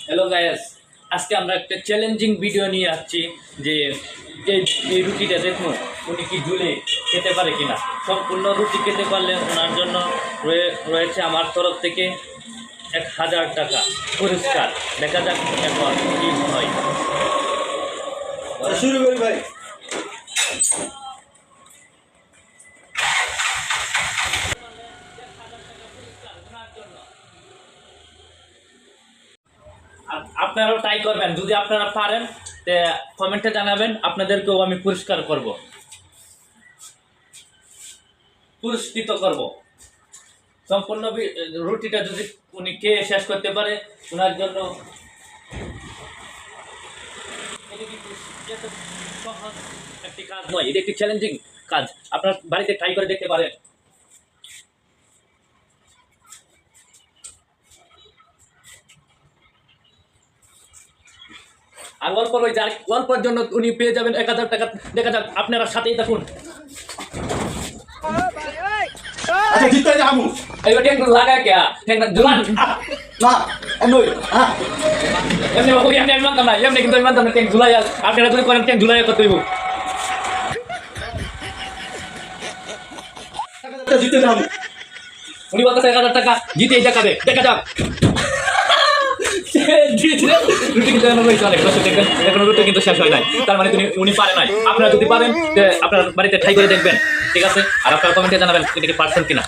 Hello guys, আজকে আমরা একটা চ্যালেঞ্জিং ভিডিও নিয়ে আসছি যে এই রুটিটা দেখুন উনি কি ঝুলে খেতে পারে কিনা। সম্পূর্ণ রুটি খেতে পারলে ওনার জন্য রয়েছে আমার তরফ থেকে 1000 টাকা পুরস্কার। দেখা যাক এখন কি হয়। শুরু করি ভাই। আপনারাও ট্রাই করবেন, যদি আপনারা পারেন কমেন্টে জানাবেন, আপনাদেরকেও আমি পুরস্কৃত করব। সম্পূর্ণ রুটিটা যদি উনি খেয়ে শেষ করতে পারে ওনার জন্য সহজ একটি কাজ নয়, এটা একটি চ্যালেঞ্জিং কাজ। আপনার বাড়িতে ট্রাই করে দেখতে পারেন। আর অল্পের জন্য উনি পেয়ে যাবেন 1000 টাকা। দেখা যাক, আপনারা সাথেই থাকুন। আচ্ছা জিততে যাবো। এইবার ট্যাঙ্ক লাগায় কে ট্যাঙ্ক জুলান না এনই হ্যাঁ এমনি বাবু এমনি আমি মানতাম না, এমনি কিন্তু আমি মানতাম না ট্যাঙ্ক ঝুলাই। আপনারা যদি করেন ট্যাঙ্ক ঝুলাই করতে হইব। জিততে যাবো। উনি বলতেছে 1000 টাকা জিতেই দেখাবে। দেখা যাক। রুটি কিন্তু এখনো রুটি কিন্তু শেষ হয় নাই, তার মানে উনি পারে নাই। আপনারা যদি পারেন আপনার বাড়িতে ট্রাই করে দেখবেন, ঠিক আছে? আর আপনারা কমেন্টে জানাবেন এটা কি পারছেন কিনা।